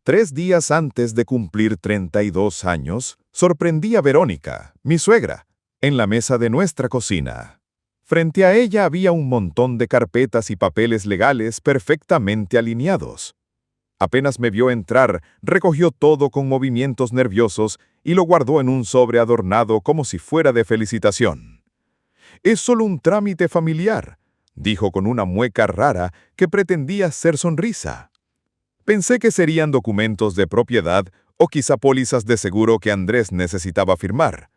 3 días antes de cumplir 32 años, sorprendí a Verónica, mi suegra, en la mesa de nuestra cocina. Frente a ella había un montón de carpetas y papeles legales perfectamente alineados. Apenas me vio entrar, recogió todo con movimientos nerviosos y lo guardó en un sobre adornado como si fuera de felicitación. «Es solo un trámite familiar», dijo con una mueca rara que pretendía ser sonrisa. Pensé que serían documentos de propiedad o quizá pólizas de seguro que Andrés necesitaba firmar.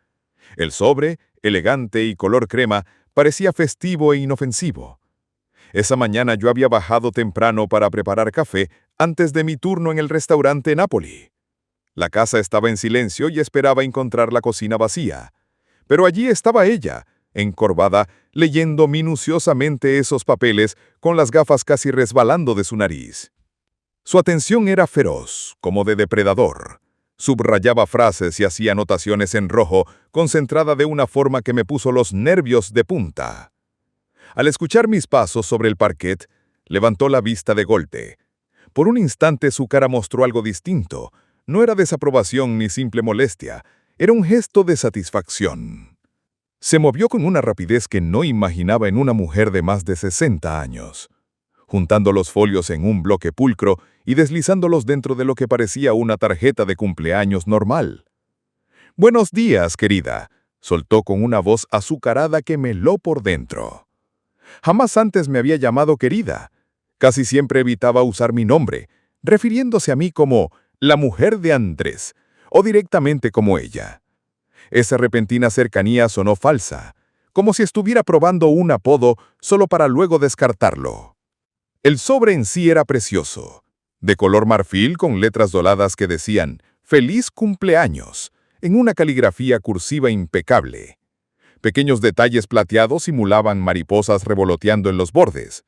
El sobre, elegante y color crema, parecía festivo e inofensivo. Esa mañana yo había bajado temprano para preparar café antes de mi turno en el restaurante Napoli. La casa estaba en silencio y esperaba encontrar la cocina vacía. Pero allí estaba ella, encorvada, leyendo minuciosamente esos papeles con las gafas casi resbalando de su nariz. Su atención era feroz, como de depredador. Subrayaba frases y hacía anotaciones en rojo, concentrada de una forma que me puso los nervios de punta. Al escuchar mis pasos sobre el parquet, levantó la vista de golpe. Por un instante su cara mostró algo distinto. No era desaprobación ni simple molestia, era un gesto de satisfacción. Se movió con una rapidez que no imaginaba en una mujer de más de 60 años. Juntando los folios en un bloque pulcro y deslizándolos dentro de lo que parecía una tarjeta de cumpleaños normal. «Buenos días, querida», soltó con una voz azucarada que me heló por dentro. Jamás antes me había llamado querida. Casi siempre evitaba usar mi nombre, refiriéndose a mí como la mujer de Andrés, o directamente como ella. Esa repentina cercanía sonó falsa, como si estuviera probando un apodo solo para luego descartarlo. El sobre en sí era precioso, de color marfil con letras doradas que decían «Feliz cumpleaños», en una caligrafía cursiva impecable. Pequeños detalles plateados simulaban mariposas revoloteando en los bordes.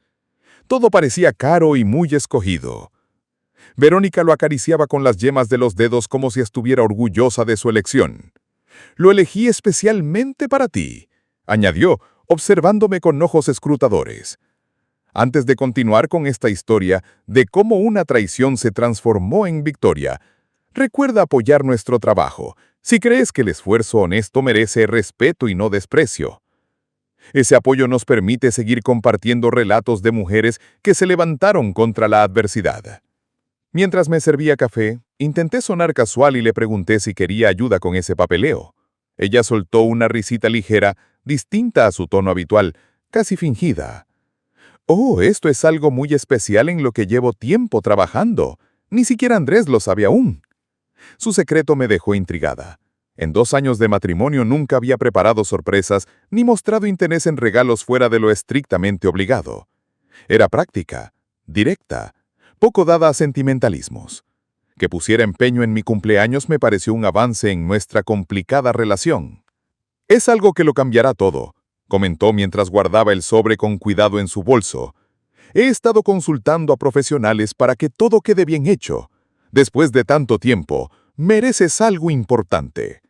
Todo parecía caro y muy escogido. Verónica lo acariciaba con las yemas de los dedos como si estuviera orgullosa de su elección. «Lo elegí especialmente para ti», añadió, observándome con ojos escrutadores. Antes de continuar con esta historia de cómo una traición se transformó en victoria, recuerda apoyar nuestro trabajo, si crees que el esfuerzo honesto merece respeto y no desprecio. Ese apoyo nos permite seguir compartiendo relatos de mujeres que se levantaron contra la adversidad. Mientras me servía café, intenté sonar casual y le pregunté si quería ayuda con ese papeleo. Ella soltó una risita ligera, distinta a su tono habitual, casi fingida. «Oh, esto es algo muy especial en lo que llevo tiempo trabajando. Ni siquiera Andrés lo sabe aún». Su secreto me dejó intrigada. En 2 años de matrimonio nunca había preparado sorpresas ni mostrado interés en regalos fuera de lo estrictamente obligado. Era práctica, directa, poco dada a sentimentalismos. Que pusiera empeño en mi cumpleaños me pareció un avance en nuestra complicada relación. «Es algo que lo cambiará todo», comentó mientras guardaba el sobre con cuidado en su bolso. «He estado consultando a profesionales para que todo quede bien hecho. Después de tanto tiempo, mereces algo importante».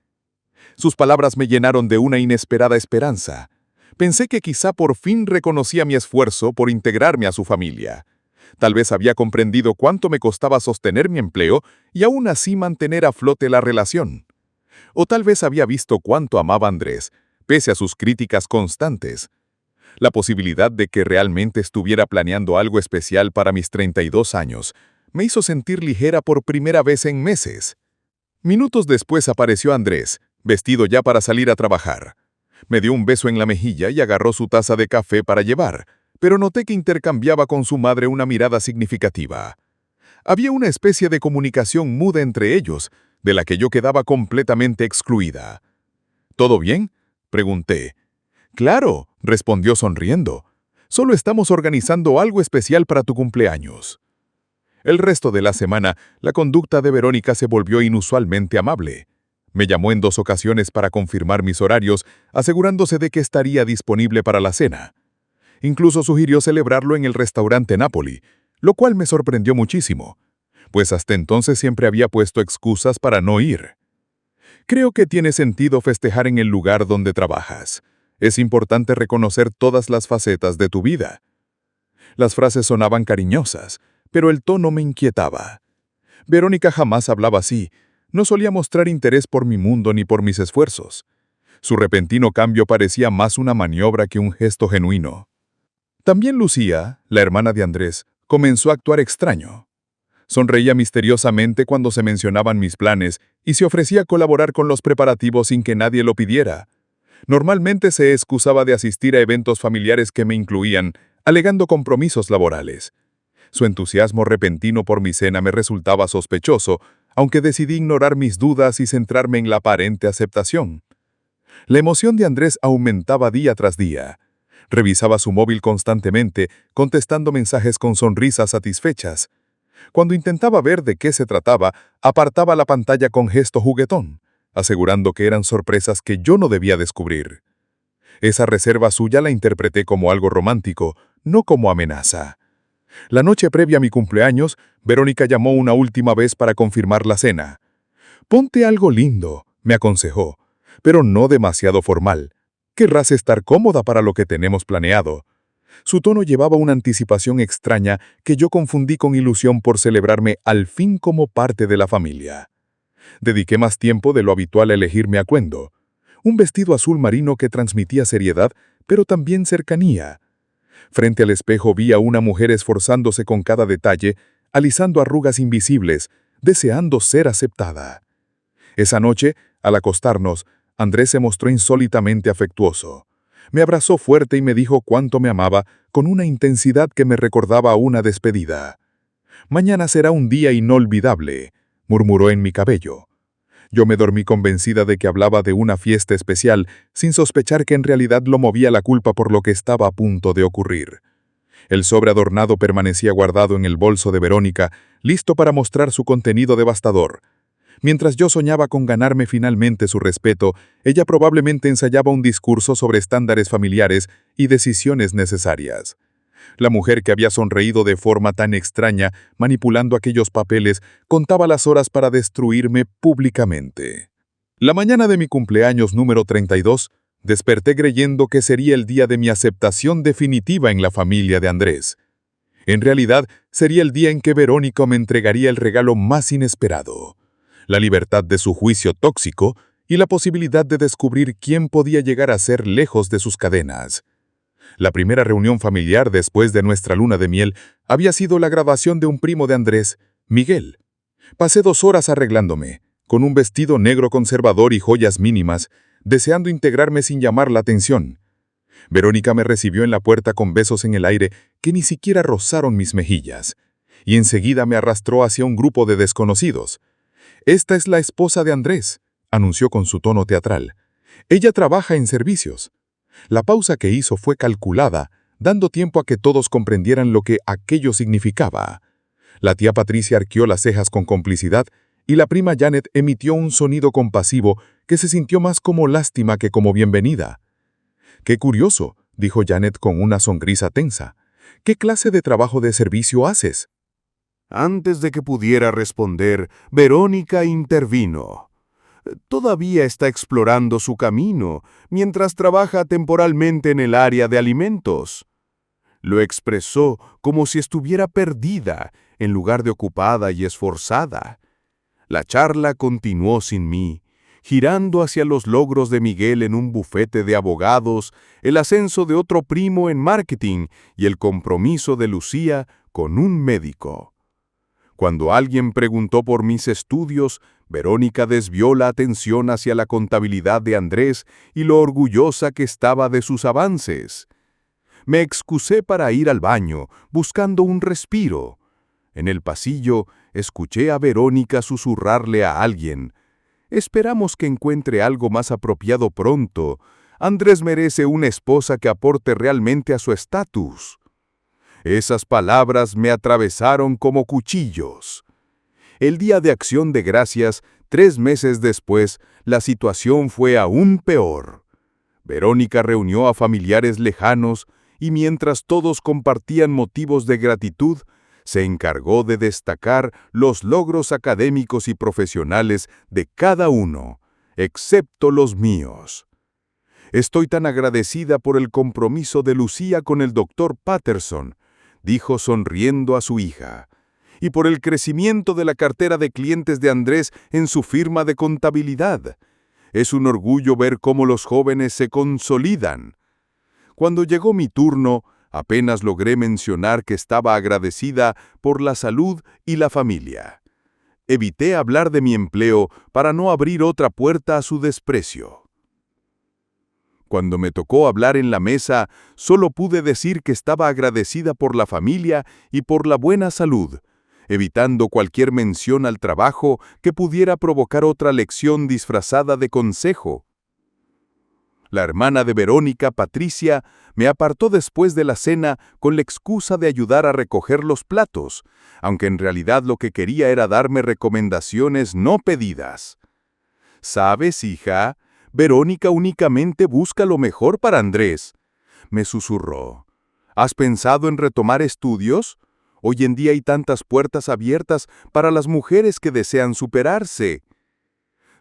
Sus palabras me llenaron de una inesperada esperanza. Pensé que quizá por fin reconocía mi esfuerzo por integrarme a su familia. Tal vez había comprendido cuánto me costaba sostener mi empleo y aún así mantener a flote la relación. O tal vez había visto cuánto amaba a Andrés, pese a sus críticas constantes. La posibilidad de que realmente estuviera planeando algo especial para mis 32 años me hizo sentir ligera por primera vez en meses. Minutos después apareció Andrés, vestido ya para salir a trabajar. Me dio un beso en la mejilla y agarró su taza de café para llevar, pero noté que intercambiaba con su madre una mirada significativa. Había una especie de comunicación muda entre ellos, de la que yo quedaba completamente excluida. «¿Todo bien?», pregunté. «Claro», respondió sonriendo. «Solo estamos organizando algo especial para tu cumpleaños». El resto de la semana, la conducta de Verónica se volvió inusualmente amable. Me llamó en 2 ocasiones para confirmar mis horarios, asegurándose de que estaría disponible para la cena. Incluso sugirió celebrarlo en el restaurante Napoli, lo cual me sorprendió muchísimo, pues hasta entonces siempre había puesto excusas para no ir. «Creo que tiene sentido festejar en el lugar donde trabajas. Es importante reconocer todas las facetas de tu vida». Las frases sonaban cariñosas, pero el tono me inquietaba. Verónica jamás hablaba así. No solía mostrar interés por mi mundo ni por mis esfuerzos. Su repentino cambio parecía más una maniobra que un gesto genuino. También Lucía, la hermana de Andrés, comenzó a actuar extraño. Sonreía misteriosamente cuando se mencionaban mis planes y se ofrecía a colaborar con los preparativos sin que nadie lo pidiera. Normalmente se excusaba de asistir a eventos familiares que me incluían, alegando compromisos laborales. Su entusiasmo repentino por mi cena me resultaba sospechoso, aunque decidí ignorar mis dudas y centrarme en la aparente aceptación. La emoción de Andrés aumentaba día tras día. Revisaba su móvil constantemente, contestando mensajes con sonrisas satisfechas. Cuando intentaba ver de qué se trataba, apartaba la pantalla con gesto juguetón, asegurando que eran sorpresas que yo no debía descubrir. Esa reserva suya la interpreté como algo romántico, no como amenaza. La noche previa a mi cumpleaños, Verónica llamó una última vez para confirmar la cena. «Ponte algo lindo», me aconsejó, «pero no demasiado formal. Querrás estar cómoda para lo que tenemos planeado». Su tono llevaba una anticipación extraña que yo confundí con ilusión por celebrarme al fin como parte de la familia. Dediqué más tiempo de lo habitual a elegirme atuendo. Un vestido azul marino que transmitía seriedad, pero también cercanía. Frente al espejo vi a una mujer esforzándose con cada detalle, alisando arrugas invisibles, deseando ser aceptada. Esa noche, al acostarnos, Andrés se mostró insólitamente afectuoso. Me abrazó fuerte y me dijo cuánto me amaba, con una intensidad que me recordaba a una despedida. «Mañana será un día inolvidable», murmuró en mi cabello. Yo me dormí convencida de que hablaba de una fiesta especial, sin sospechar que en realidad lo movía la culpa por lo que estaba a punto de ocurrir. El sobre adornado permanecía guardado en el bolso de Verónica, listo para mostrar su contenido devastador. Mientras yo soñaba con ganarme finalmente su respeto, ella probablemente ensayaba un discurso sobre estándares familiares y decisiones necesarias. La mujer que había sonreído de forma tan extraña, manipulando aquellos papeles, contaba las horas para destruirme públicamente. La mañana de mi cumpleaños número 32, desperté creyendo que sería el día de mi aceptación definitiva en la familia de Andrés. En realidad, sería el día en que Verónica me entregaría el regalo más inesperado: la libertad de su juicio tóxico y la posibilidad de descubrir quién podía llegar a ser lejos de sus cadenas. La primera reunión familiar después de nuestra luna de miel había sido la graduación de un primo de Andrés, Miguel. Pasé 2 horas arreglándome, con un vestido negro conservador y joyas mínimas, deseando integrarme sin llamar la atención. Verónica me recibió en la puerta con besos en el aire que ni siquiera rozaron mis mejillas, y enseguida me arrastró hacia un grupo de desconocidos. «Esta es la esposa de Andrés», anunció con su tono teatral. «Ella trabaja en servicios». La pausa que hizo fue calculada, dando tiempo a que todos comprendieran lo que aquello significaba. La tía Patricia arqueó las cejas con complicidad y la prima Janet emitió un sonido compasivo que se sintió más como lástima que como bienvenida. «Qué curioso», dijo Janet con una sonrisa tensa. «¿Qué clase de trabajo de servicio haces?» Antes de que pudiera responder, Verónica intervino. Todavía está explorando su camino, mientras trabaja temporalmente en el área de alimentos. Lo expresó como si estuviera perdida, en lugar de ocupada y esforzada. La charla continuó sin mí, girando hacia los logros de Miguel en un bufete de abogados, el ascenso de otro primo en marketing y el compromiso de Lucía con un médico. Cuando alguien preguntó por mis estudios, Verónica desvió la atención hacia la contabilidad de Andrés y lo orgullosa que estaba de sus avances. Me excusé para ir al baño, buscando un respiro. En el pasillo, escuché a Verónica susurrarle a alguien: «Esperamos que encuentre algo más apropiado pronto. Andrés merece una esposa que aporte realmente a su estatus». Esas palabras me atravesaron como cuchillos. El día de Acción de Gracias, 3 meses después, la situación fue aún peor. Verónica reunió a familiares lejanos y mientras todos compartían motivos de gratitud, se encargó de destacar los logros académicos y profesionales de cada uno, excepto los míos. «Estoy tan agradecida por el compromiso de Lucía con el Dr. Patterson», dijo sonriendo a su hija. y por el crecimiento de la cartera de clientes de Andrés en su firma de contabilidad. Es un orgullo ver cómo los jóvenes se consolidan. Cuando llegó mi turno, apenas logré mencionar que estaba agradecida por la salud y la familia. Evité hablar de mi empleo para no abrir otra puerta a su desprecio. Cuando me tocó hablar en la mesa, solo pude decir que estaba agradecida por la familia y por la buena salud, evitando cualquier mención al trabajo que pudiera provocar otra lección disfrazada de consejo. La hermana de Verónica, Patricia, me apartó después de la cena con la excusa de ayudar a recoger los platos, aunque en realidad lo que quería era darme recomendaciones no pedidas. «¿Sabes, hija? Verónica únicamente busca lo mejor para Andrés», me susurró. «¿Has pensado en retomar estudios? Hoy en día hay tantas puertas abiertas para las mujeres que desean superarse».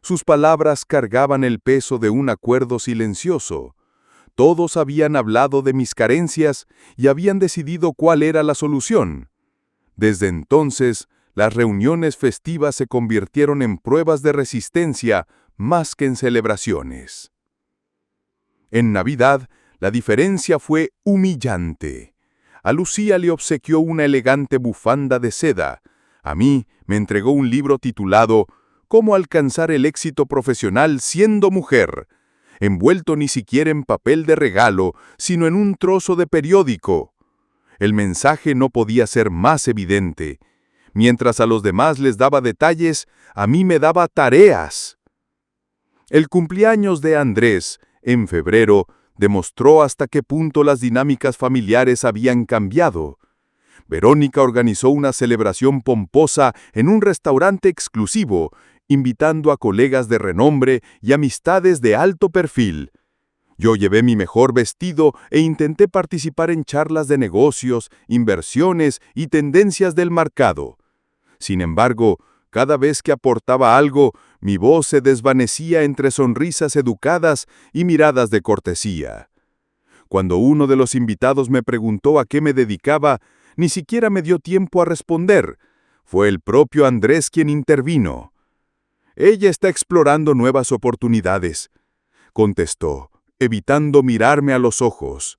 Sus palabras cargaban el peso de un acuerdo silencioso. Todos habían hablado de mis carencias y habían decidido cuál era la solución. Desde entonces, las reuniones festivas se convirtieron en pruebas de resistencia más que en celebraciones. En Navidad, la diferencia fue humillante. A Lucía le obsequió una elegante bufanda de seda. A mí me entregó un libro titulado «Cómo alcanzar el éxito profesional siendo mujer», envuelto ni siquiera en papel de regalo, sino en un trozo de periódico. El mensaje no podía ser más evidente. Mientras a los demás les daba detalles, a mí me daba tareas. El cumpleaños de Andrés, en febrero, demostró hasta qué punto las dinámicas familiares habían cambiado. Verónica organizó una celebración pomposa en un restaurante exclusivo, invitando a colegas de renombre y amistades de alto perfil. Yo llevé mi mejor vestido e intenté participar en charlas de negocios, inversiones y tendencias del mercado. Sin embargo, cada vez que aportaba algo, mi voz se desvanecía entre sonrisas educadas y miradas de cortesía. Cuando uno de los invitados me preguntó a qué me dedicaba, ni siquiera me dio tiempo a responder. Fue el propio Andrés quien intervino. «Ella está explorando nuevas oportunidades», contestó, evitando mirarme a los ojos.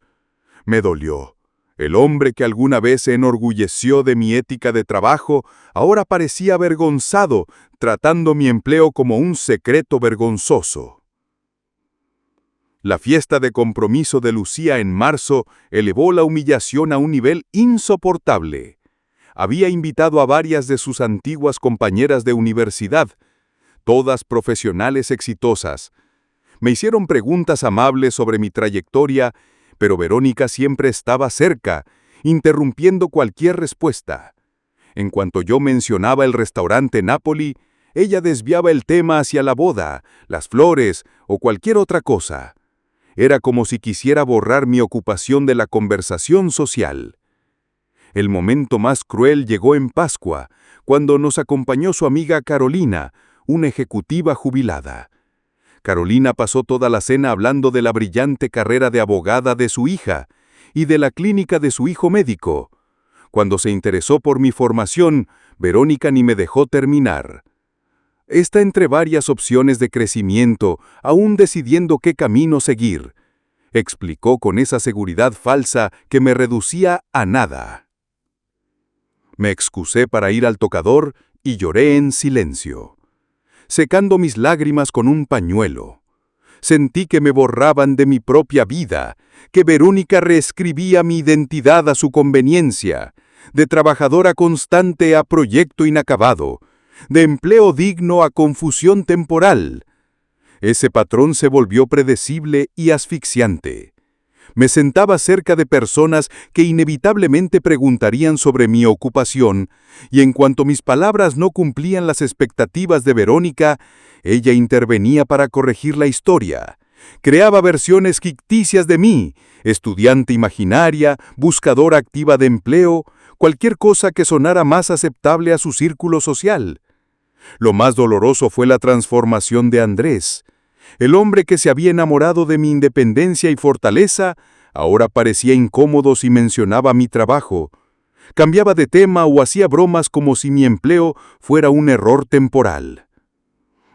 Me dolió. El hombre que alguna vez se enorgulleció de mi ética de trabajo, ahora parecía avergonzado, tratando mi empleo como un secreto vergonzoso. La fiesta de compromiso de Lucía en marzo elevó la humillación a un nivel insoportable. Había invitado a varias de sus antiguas compañeras de universidad, todas profesionales exitosas. Me hicieron preguntas amables sobre mi trayectoria, pero Verónica siempre estaba cerca, interrumpiendo cualquier respuesta. En cuanto yo mencionaba el restaurante Napoli, ella desviaba el tema hacia la boda, las flores o cualquier otra cosa. Era como si quisiera borrar mi ocupación de la conversación social. El momento más cruel llegó en Pascua, cuando nos acompañó su amiga Carolina, una ejecutiva jubilada. Carolina pasó toda la cena hablando de la brillante carrera de abogada de su hija y de la clínica de su hijo médico. Cuando se interesó por mi formación, Verónica ni me dejó terminar. Está entre varias opciones de crecimiento, aún decidiendo qué camino seguir, explicó con esa seguridad falsa que me reducía a nada. Me excusé para ir al tocador y lloré en silencio, secando mis lágrimas con un pañuelo. Sentí que me borraban de mi propia vida, que Verónica reescribía mi identidad a su conveniencia, de trabajadora constante a proyecto inacabado, de empleo digno a confusión temporal. Ese patrón se volvió predecible y asfixiante. Me sentaba cerca de personas que inevitablemente preguntarían sobre mi ocupación, y en cuanto mis palabras no cumplían las expectativas de Verónica, ella intervenía para corregir la historia. Creaba versiones ficticias de mí, estudiante imaginaria, buscadora activa de empleo, cualquier cosa que sonara más aceptable a su círculo social. Lo más doloroso fue la transformación de Andrés. El hombre que se había enamorado de mi independencia y fortaleza, ahora parecía incómodo si mencionaba mi trabajo. Cambiaba de tema o hacía bromas como si mi empleo fuera un error temporal.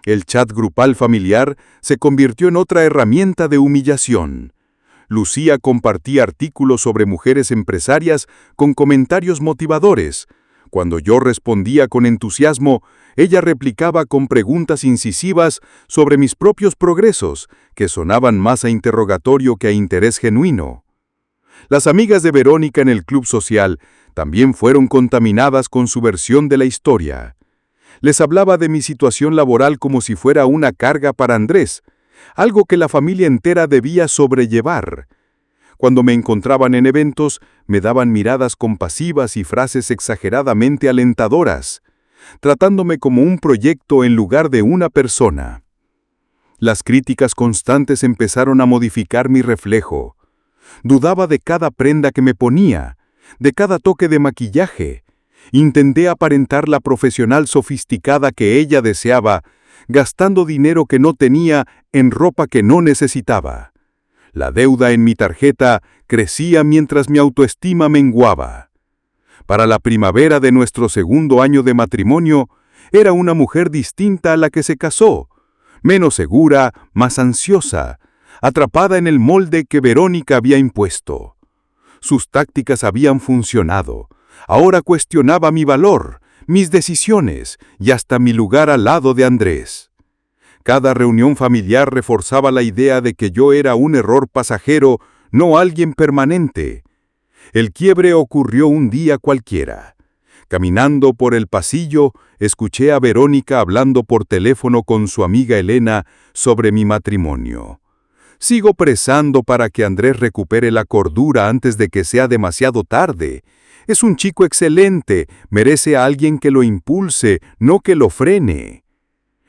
El chat grupal familiar se convirtió en otra herramienta de humillación. Lucía compartía artículos sobre mujeres empresarias con comentarios motivadores. Cuando yo respondía con entusiasmo, ella replicaba con preguntas incisivas sobre mis propios progresos, que sonaban más a interrogatorio que a interés genuino. Las amigas de Verónica en el club social también fueron contaminadas con su versión de la historia. Les hablaba de mi situación laboral como si fuera una carga para Andrés, algo que la familia entera debía sobrellevar. Cuando me encontraban en eventos, me daban miradas compasivas y frases exageradamente alentadoras, tratándome como un proyecto en lugar de una persona. Las críticas constantes empezaron a modificar mi reflejo. Dudaba de cada prenda que me ponía, de cada toque de maquillaje. Intenté aparentar la profesional sofisticada que ella deseaba, gastando dinero que no tenía en ropa que no necesitaba. La deuda en mi tarjeta crecía mientras mi autoestima menguaba. Para la primavera de nuestro segundo año de matrimonio, era una mujer distinta a la que se casó, menos segura, más ansiosa, atrapada en el molde que Verónica había impuesto. Sus tácticas habían funcionado. Ahora cuestionaba mi valor, mis decisiones y hasta mi lugar al lado de Andrés. Cada reunión familiar reforzaba la idea de que yo era un error pasajero, no alguien permanente. El quiebre ocurrió un día cualquiera. Caminando por el pasillo, escuché a Verónica hablando por teléfono con su amiga Elena sobre mi matrimonio. Sigo prezando para que Andrés recupere la cordura antes de que sea demasiado tarde. Es un chico excelente, merece a alguien que lo impulse, no que lo frene.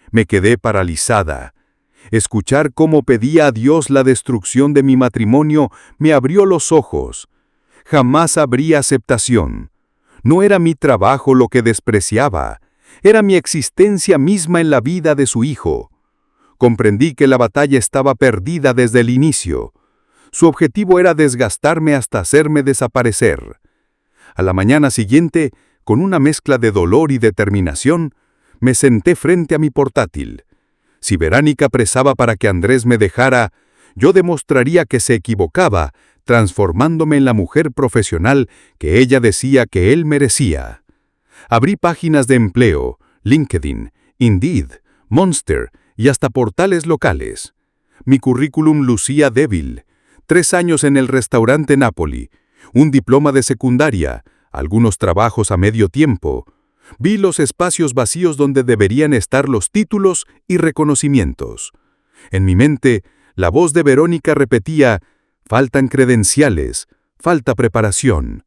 Me quedé paralizada. Escuchar cómo pedía a Dios la destrucción de mi matrimonio me abrió los ojos. Jamás habría aceptación. No era mi trabajo lo que despreciaba, era mi existencia misma en la vida de su hijo. Comprendí que la batalla estaba perdida desde el inicio. Su objetivo era desgastarme hasta hacerme desaparecer. A la mañana siguiente, con una mezcla de dolor y determinación, me senté frente a mi portátil. Si Verónica prezaba para que Andrés me dejara, yo demostraría que se equivocaba, transformándome en la mujer profesional que ella decía que él merecía. Abrí páginas de empleo, LinkedIn, Indeed, Monster y hasta portales locales. Mi currículum lucía débil. 3 años en el restaurante Napoli, un diploma de secundaria, algunos trabajos a medio tiempo. Vi los espacios vacíos donde deberían estar los títulos y reconocimientos. En mi mente, la voz de Verónica repetía: faltan credenciales, falta preparación.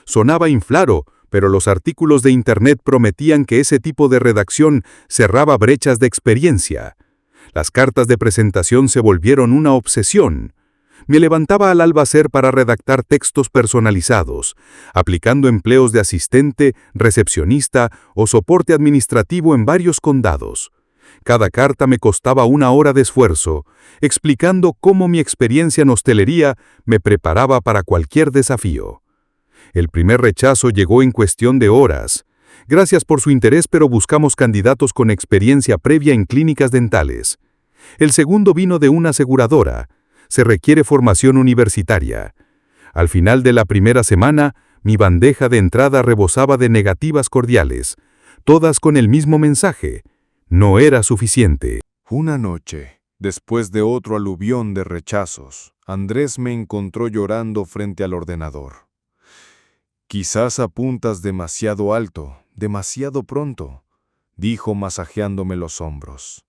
Sonaba inflado, pero los artículos de Internet prometían que ese tipo de redacción cerraba brechas de experiencia. Las cartas de presentación se volvieron una obsesión. Me levantaba al albacer para redactar textos personalizados, aplicando empleos de asistente, recepcionista o soporte administrativo en varios condados. Cada carta me costaba 1 hora de esfuerzo, explicando cómo mi experiencia en hostelería me preparaba para cualquier desafío. El primer rechazo llegó en cuestión de horas. Gracias por su interés, pero buscamos candidatos con experiencia previa en clínicas dentales. El segundo vino de una aseguradora. Se requiere formación universitaria. Al final de la primera semana, mi bandeja de entrada rebosaba de negativas cordiales, todas con el mismo mensaje: no era suficiente. Una noche, después de otro aluvión de rechazos, Andrés me encontró llorando frente al ordenador. «Quizás apuntas demasiado alto, demasiado pronto», dijo masajeándome los hombros.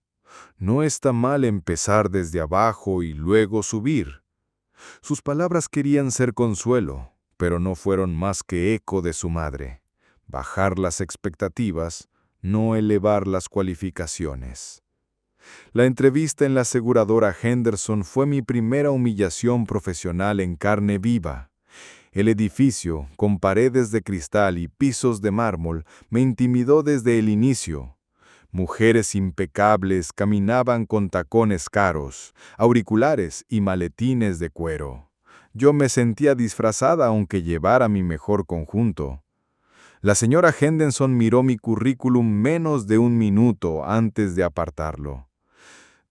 «No está mal empezar desde abajo y luego subir». Sus palabras querían ser consuelo, pero no fueron más que eco de su madre. Bajar las expectativas, no elevar las cualificaciones. La entrevista en la aseguradora Henderson fue mi primera humillación profesional en carne viva. El edificio, con paredes de cristal y pisos de mármol, me intimidó desde el inicio. Mujeres impecables caminaban con tacones caros, auriculares y maletines de cuero. Yo me sentía disfrazada aunque llevara mi mejor conjunto. La señora Henderson miró mi currículum menos de un minuto antes de apartarlo.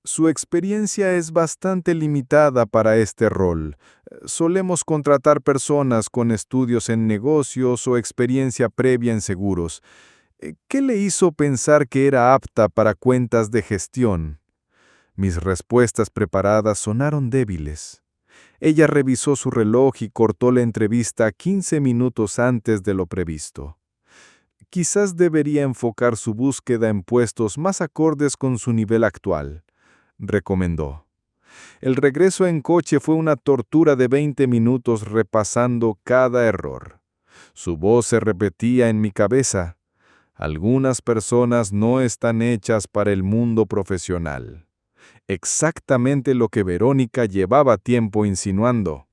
Su experiencia es bastante limitada para este rol. Solemos contratar personas con estudios en negocios o experiencia previa en seguros. ¿Qué le hizo pensar que era apta para cuentas de gestión? Mis respuestas preparadas sonaron débiles. Ella revisó su reloj y cortó la entrevista 15 minutos antes de lo previsto. Quizás debería enfocar su búsqueda en puestos más acordes con su nivel actual, recomendó. El regreso en coche fue una tortura de 20 minutos repasando cada error. Su voz se repetía en mi cabeza. Algunas personas no están hechas para el mundo profesional. Exactamente lo que Verónica llevaba tiempo insinuando.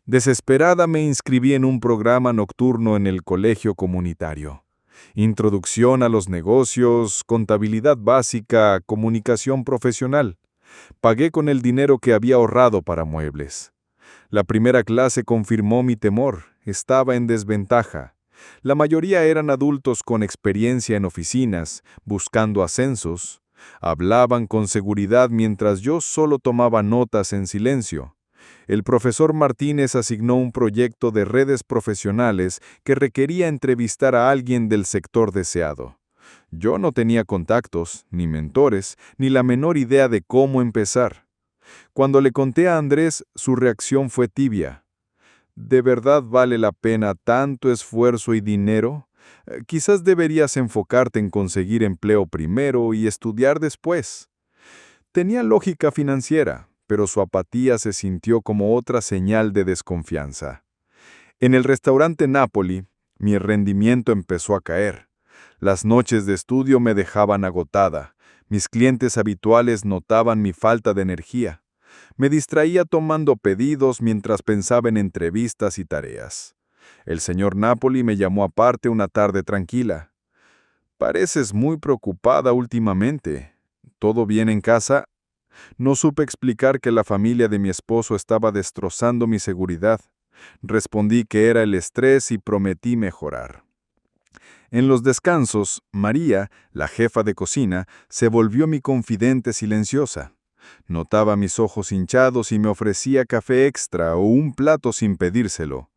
Desesperada me inscribí en un programa nocturno en el colegio comunitario. Introducción a los negocios, contabilidad básica, comunicación profesional. Pagué con el dinero que había ahorrado para muebles. La primera clase confirmó mi temor. Estaba en desventaja. La mayoría eran adultos con experiencia en oficinas, buscando ascensos. Hablaban con seguridad mientras yo solo tomaba notas en silencio. El profesor Martínez asignó un proyecto de redes profesionales que requería entrevistar a alguien del sector deseado. Yo no tenía contactos, ni mentores, ni la menor idea de cómo empezar. Cuando le conté a Andrés, su reacción fue tibia. ¿De verdad vale la pena tanto esfuerzo y dinero? Quizás deberías enfocarte en conseguir empleo primero y estudiar después. Tenía lógica financiera, pero su apatía se sintió como otra señal de desconfianza. En el restaurante Napoli, mi rendimiento empezó a caer. Las noches de estudio me dejaban agotada. Mis clientes habituales notaban mi falta de energía. Me distraía tomando pedidos mientras pensaba en entrevistas y tareas. El señor Napoli me llamó aparte una tarde tranquila. «Pareces muy preocupada últimamente. ¿Todo bien en casa?» No supe explicar que la familia de mi esposo estaba destrozando mi seguridad. Respondí que era el estrés y prometí mejorar. En los descansos, María, la jefa de cocina, se volvió mi confidente silenciosa. Notaba mis ojos hinchados y me ofrecía café extra o un plato sin pedírselo.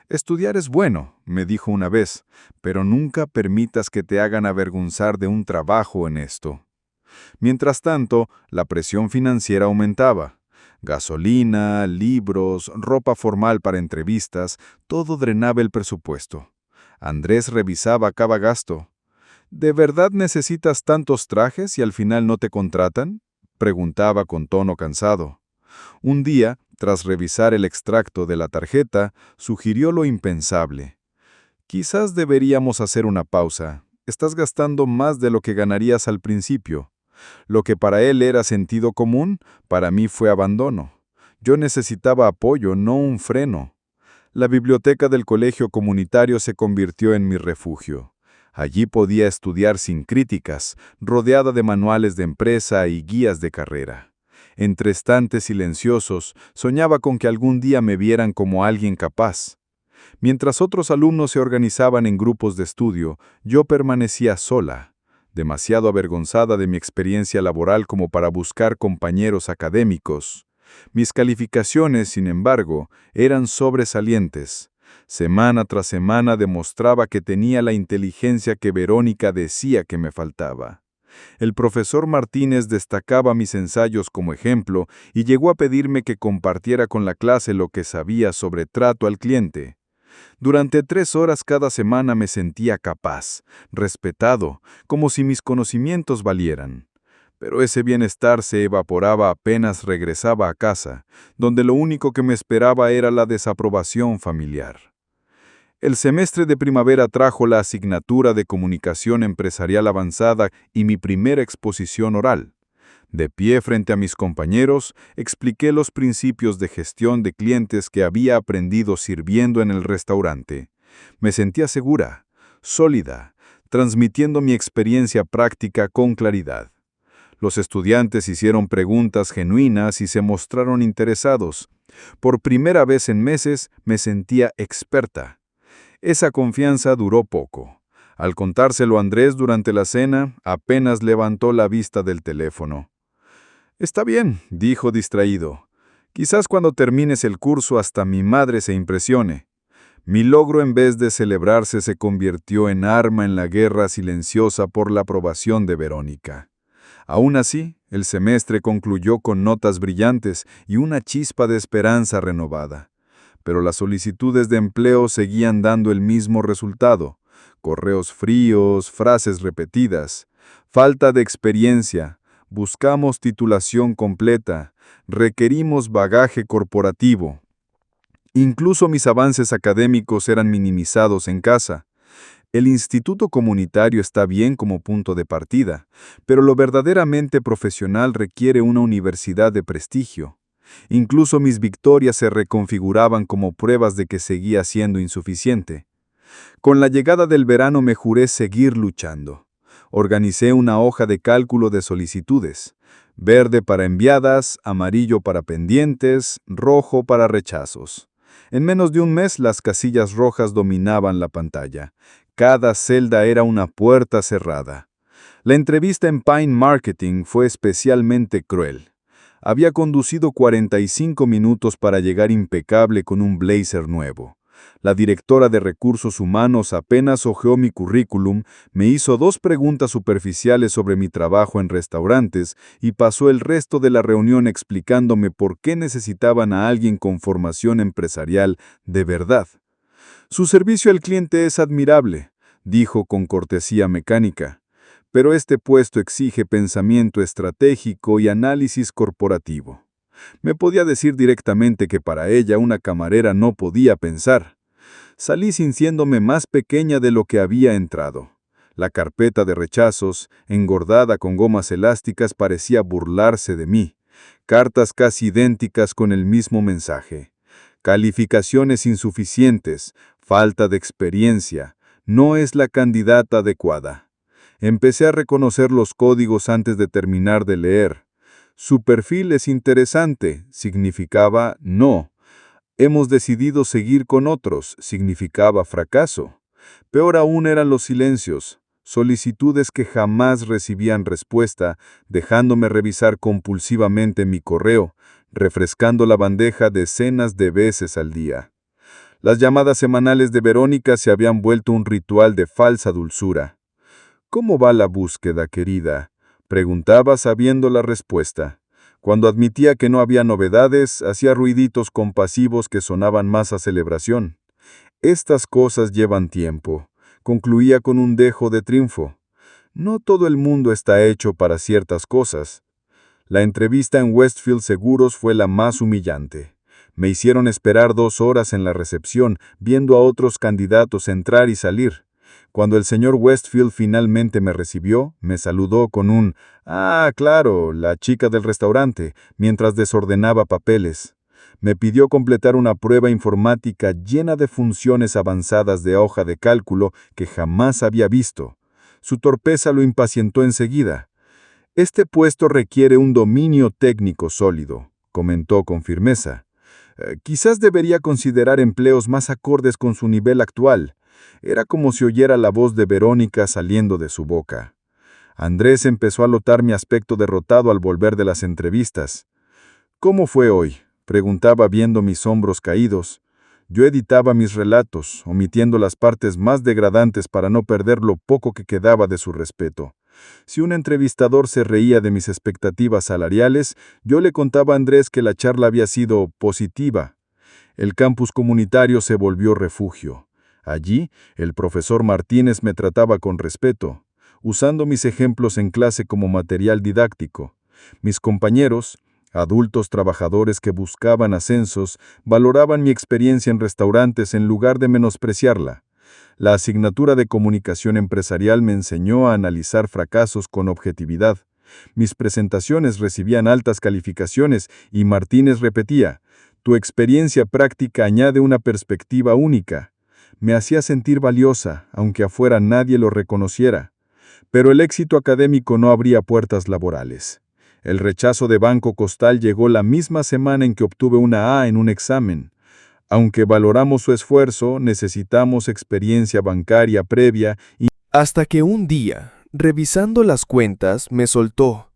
«Estudiar es bueno», me dijo una vez, «pero nunca permitas que te hagan avergonzar de un trabajo en esto». Mientras tanto, la presión financiera aumentaba. Gasolina, libros, ropa formal para entrevistas, todo drenaba el presupuesto. Andrés revisaba cada gasto. «¿De verdad necesitas tantos trajes y al final no te contratan?», preguntaba con tono cansado. Un día, tras revisar el extracto de la tarjeta, sugirió lo impensable. «Quizás deberíamos hacer una pausa. Estás gastando más de lo que ganarías al principio». Lo que para él era sentido común, para mí fue abandono. Yo necesitaba apoyo, no un freno. La biblioteca del colegio comunitario se convirtió en mi refugio. Allí podía estudiar sin críticas, rodeada de manuales de empresa y guías de carrera. Entre estantes silenciosos, soñaba con que algún día me vieran como alguien capaz. Mientras otros alumnos se organizaban en grupos de estudio, yo permanecía sola. Demasiado avergonzada de mi experiencia laboral como para buscar compañeros académicos. Mis calificaciones, sin embargo, eran sobresalientes. Semana tras semana demostraba que tenía la inteligencia que Verónica decía que me faltaba. El profesor Martínez destacaba mis ensayos como ejemplo y llegó a pedirme que compartiera con la clase lo que sabía sobre trato al cliente. Durante 3 horas cada semana me sentía capaz, respetado, como si mis conocimientos valieran. Pero ese bienestar se evaporaba apenas regresaba a casa, donde lo único que me esperaba era la desaprobación familiar. El semestre de primavera trajo la asignatura de Comunicación Empresarial Avanzada y mi primera exposición oral. De pie frente a mis compañeros, expliqué los principios de gestión de clientes que había aprendido sirviendo en el restaurante. Me sentía segura, sólida, transmitiendo mi experiencia práctica con claridad. Los estudiantes hicieron preguntas genuinas y se mostraron interesados. Por primera vez en meses me sentía experta. Esa confianza duró poco. Al contárselo a Andrés durante la cena, apenas levantó la vista del teléfono. «Está bien», dijo distraído. «Quizás cuando termines el curso hasta mi madre se impresione». Mi logro, en vez de celebrarse, se convirtió en arma en la guerra silenciosa por la aprobación de Verónica. Aún así, el semestre concluyó con notas brillantes y una chispa de esperanza renovada. Pero las solicitudes de empleo seguían dando el mismo resultado: correos fríos, frases repetidas, falta de experiencia, buscamos titulación completa, requerimos bagaje corporativo. Incluso mis avances académicos eran minimizados en casa. El instituto comunitario está bien como punto de partida, pero lo verdaderamente profesional requiere una universidad de prestigio. Incluso mis victorias se reconfiguraban como pruebas de que seguía siendo insuficiente. Con la llegada del verano me juré seguir luchando. Organicé una hoja de cálculo de solicitudes: verde para enviadas, amarillo para pendientes, rojo para rechazos. En menos de un mes las casillas rojas dominaban la pantalla. Cada celda era una puerta cerrada. La entrevista en Pine Marketing fue especialmente cruel. Había conducido 45 minutos para llegar impecable con un blazer nuevo. La directora de Recursos Humanos apenas hojeó mi currículum, me hizo 2 preguntas superficiales sobre mi trabajo en restaurantes y pasó el resto de la reunión explicándome por qué necesitaban a alguien con formación empresarial de verdad. «Su servicio al cliente es admirable», dijo con cortesía mecánica, «pero este puesto exige pensamiento estratégico y análisis corporativo». Me podía decir directamente que para ella una camarera no podía pensar. Salí sintiéndome más pequeña de lo que había entrado. La carpeta de rechazos, engordada con gomas elásticas, parecía burlarse de mí. Cartas casi idénticas con el mismo mensaje: calificaciones insuficientes, falta de experiencia, no es la candidata adecuada. Empecé a reconocer los códigos antes de terminar de leer. Su perfil es interesante, significaba no. Hemos decidido seguir con otros, significaba fracaso. Peor aún eran los silencios, solicitudes que jamás recibían respuesta, dejándome revisar compulsivamente mi correo, refrescando la bandeja decenas de veces al día. Las llamadas semanales de Verónica se habían vuelto un ritual de falsa dulzura. «¿Cómo va la búsqueda, querida?», preguntaba sabiendo la respuesta. Cuando admitía que no había novedades, hacía ruiditos compasivos que sonaban más a celebración. «Estas cosas llevan tiempo», concluía con un dejo de triunfo. «No todo el mundo está hecho para ciertas cosas». La entrevista en Westfield Seguros fue la más humillante. Me hicieron esperar 2 horas en la recepción, viendo a otros candidatos entrar y salir. Cuando el señor Westfield finalmente me recibió, me saludó con un «Ah, claro, la chica del restaurante», mientras desordenaba papeles. Me pidió completar una prueba informática llena de funciones avanzadas de hoja de cálculo que jamás había visto. Su torpeza lo impacientó enseguida. «Este puesto requiere un dominio técnico sólido», comentó con firmeza. «Quizás debería considerar empleos más acordes con su nivel actual». Era como si oyera la voz de Verónica saliendo de su boca. Andrés empezó a notar mi aspecto derrotado al volver de las entrevistas. «¿Cómo fue hoy?», preguntaba viendo mis hombros caídos. Yo editaba mis relatos, omitiendo las partes más degradantes para no perder lo poco que quedaba de su respeto. Si un entrevistador se reía de mis expectativas salariales, yo le contaba a Andrés que la charla había sido positiva. El campus comunitario se volvió refugio. Allí, el profesor Martínez me trataba con respeto, usando mis ejemplos en clase como material didáctico. Mis compañeros, adultos trabajadores que buscaban ascensos, valoraban mi experiencia en restaurantes en lugar de menospreciarla. La asignatura de comunicación empresarial me enseñó a analizar fracasos con objetividad. Mis presentaciones recibían altas calificaciones y Martínez repetía: «Tu experiencia práctica añade una perspectiva única». Me hacía sentir valiosa, aunque afuera nadie lo reconociera. Pero el éxito académico no abría puertas laborales. El rechazo de Banco Costal llegó la misma semana en que obtuve una A en un examen. Aunque valoramos su esfuerzo, necesitamos experiencia bancaria previa y Hasta que un día, revisando las cuentas, me soltó.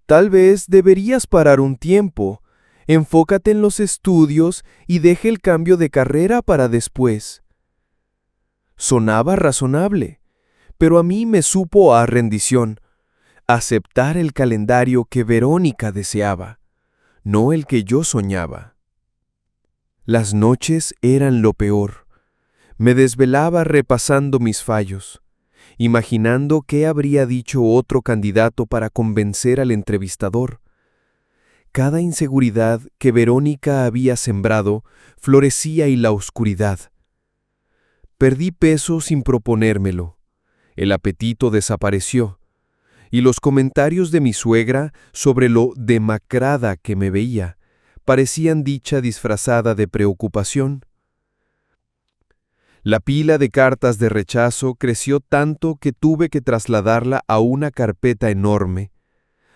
Tal vez deberías parar un tiempo, enfócate en los estudios y deje el cambio de carrera para después. Sonaba razonable, pero a mí me supo a rendición, aceptar el calendario que Verónica deseaba, no el que yo soñaba. Las noches eran lo peor. Me desvelaba repasando mis fallos, imaginando qué habría dicho otro candidato para convencer al entrevistador. Cada inseguridad que Verónica había sembrado florecía en la oscuridad. Perdí peso sin proponérmelo. El apetito desapareció, y los comentarios de mi suegra sobre lo demacrada que me veía parecían dicha disfrazada de preocupación. La pila de cartas de rechazo creció tanto que tuve que trasladarla a una carpeta enorme.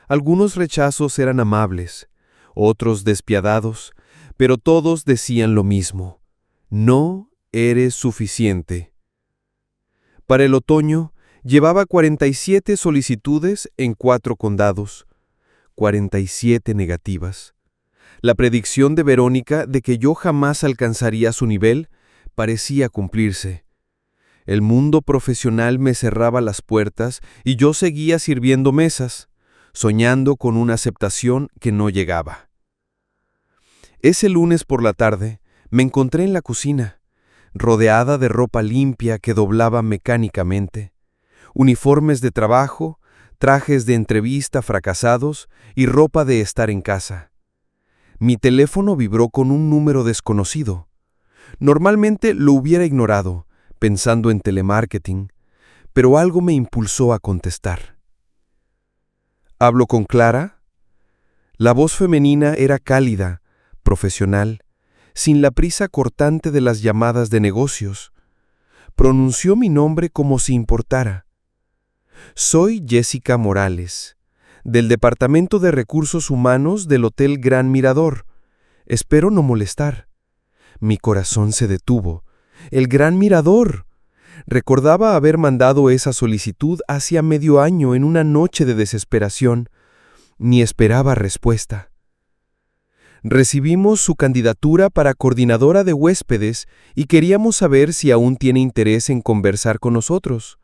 Algunos rechazos eran amables, otros despiadados, pero todos decían lo mismo: no eres suficiente. Para el otoño, llevaba 47 solicitudes en 4 condados, 47 negativas. La predicción de Verónica de que yo jamás alcanzaría su nivel parecía cumplirse. El mundo profesional me cerraba las puertas y yo seguía sirviendo mesas, soñando con una aceptación que no llegaba. Ese lunes por la tarde me encontré en la cocina, rodeada de ropa limpia que doblaba mecánicamente, uniformes de trabajo, trajes de entrevista fracasados y ropa de estar en casa. Mi teléfono vibró con un número desconocido. Normalmente lo hubiera ignorado, pensando en telemarketing, pero algo me impulsó a contestar. ¿Hablo con Clara? La voz femenina era cálida, profesional, sin la prisa cortante de las llamadas de negocios. Pronunció mi nombre como si importara. Soy Jessica Morales, del Departamento de Recursos Humanos del Hotel Gran Mirador. Espero no molestar. Mi corazón se detuvo. ¡El Gran Mirador! Recordaba haber mandado esa solicitud hacía medio año en una noche de desesperación. Ni esperaba respuesta. Recibimos su candidatura para coordinadora de huéspedes y queríamos saber si aún tiene interés en conversar con nosotros.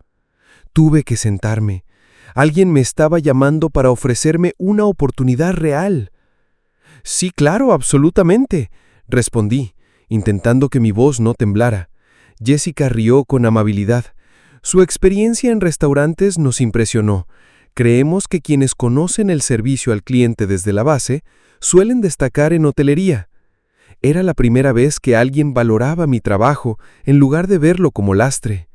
Tuve que sentarme. Alguien me estaba llamando para ofrecerme una oportunidad real. Sí, claro, absolutamente, respondí, intentando que mi voz no temblara. Jessica rió con amabilidad. Su experiencia en restaurantes nos impresionó. Creemos que quienes conocen el servicio al cliente desde la base suelen destacar en hotelería. Era la primera vez que alguien valoraba mi trabajo en lugar de verlo como lastre.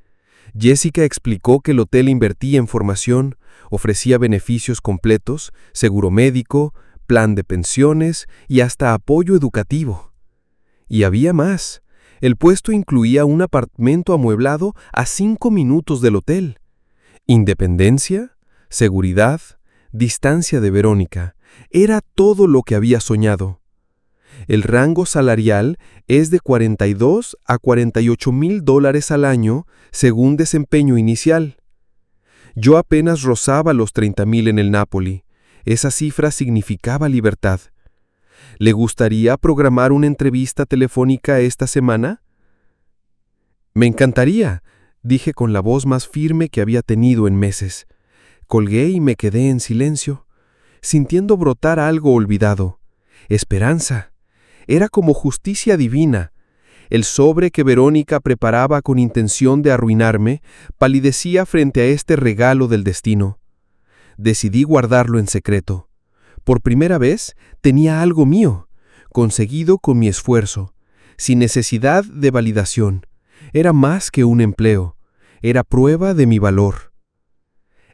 Jessica explicó que el hotel invertía en formación, ofrecía beneficios completos, seguro médico, plan de pensiones y hasta apoyo educativo. Y había más. El puesto incluía un apartamento amueblado a 5 minutos del hotel. Independencia, seguridad, distancia de Verónica. Era todo lo que había soñado. El rango salarial es de $42,000 a $48,000 al año según desempeño inicial. Yo apenas rozaba los 30,000 en el Napoli. Esa cifra significaba libertad. ¿Le gustaría programar una entrevista telefónica esta semana? Me encantaría, dije con la voz más firme que había tenido en meses. Colgué y me quedé en silencio, sintiendo brotar algo olvidado. Esperanza. Era como justicia divina. El sobre que Verónica preparaba con intención de arruinarme palidecía frente a este regalo del destino. Decidí guardarlo en secreto. Por primera vez tenía algo mío, conseguido con mi esfuerzo, sin necesidad de validación. Era más que un empleo, era prueba de mi valor.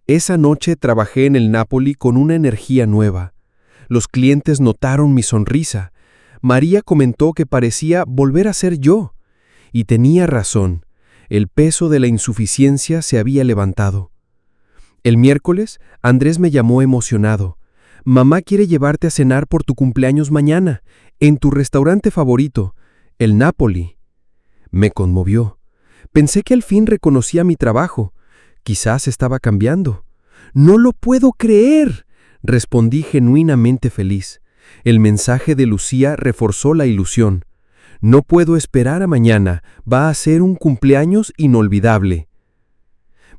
Esa noche trabajé en el Napoli con una energía nueva. Los clientes notaron mi sonrisa. María comentó que parecía volver a ser yo. Y tenía razón, el peso de la insuficiencia se había levantado. El miércoles, Andrés me llamó emocionado. Mamá quiere llevarte a cenar por tu cumpleaños mañana, en tu restaurante favorito. El Napoli. Me conmovió. Pensé que al fin reconocía mi trabajo. Quizás estaba cambiando. «¡No lo puedo creer!», respondí genuinamente feliz. El mensaje de Lucía reforzó la ilusión. «No puedo esperar a mañana. Va a ser un cumpleaños inolvidable».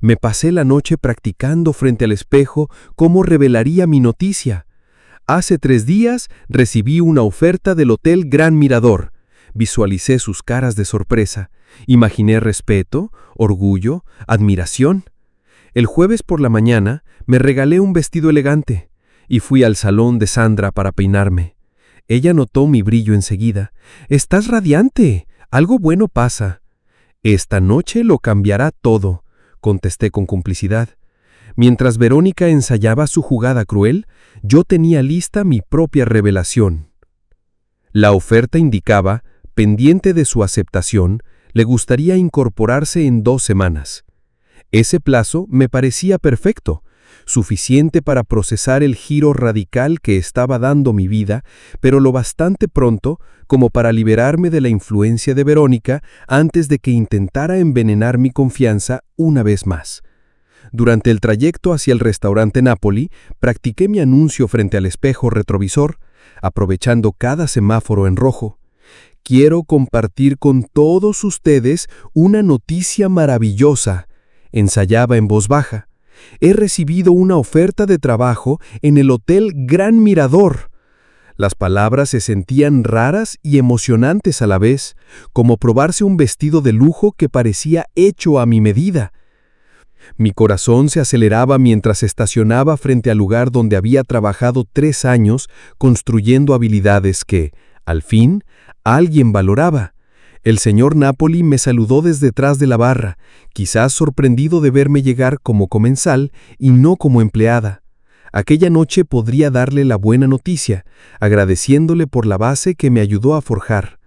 Me pasé la noche practicando frente al espejo cómo revelaría mi noticia. Hace 3 días recibí una oferta del Hotel Gran Mirador. Visualicé sus caras de sorpresa. Imaginé respeto, orgullo, admiración. El jueves por la mañana me regalé un vestido elegante y fui al salón de Sandra para peinarme. Ella notó mi brillo enseguida. «Estás radiante. Algo bueno pasa». «Esta noche lo cambiará todo», contesté con complicidad. Mientras Verónica ensayaba su jugada cruel, yo tenía lista mi propia revelación. La oferta indicaba, pendiente de su aceptación, le gustaría incorporarse en 2 semanas. Ese plazo me parecía perfecto, suficiente para procesar el giro radical que estaba dando mi vida, pero lo bastante pronto como para liberarme de la influencia de Verónica antes de que intentara envenenar mi confianza una vez más. Durante el trayecto hacia el restaurante Napoli, practiqué mi anuncio frente al espejo retrovisor, aprovechando cada semáforo en rojo. «Quiero compartir con todos ustedes una noticia maravillosa», ensayaba en voz baja. «He recibido una oferta de trabajo en el Hotel Gran Mirador». Las palabras se sentían raras y emocionantes a la vez, como probarse un vestido de lujo que parecía hecho a mi medida. Mi corazón se aceleraba mientras estacionaba frente al lugar donde había trabajado 3 años construyendo habilidades que, al fin, alguien valoraba. El señor Napoli me saludó desde detrás de la barra, quizás sorprendido de verme llegar como comensal y no como empleada. Aquella noche podría darle la buena noticia, agradeciéndole por la base que me ayudó a forjar.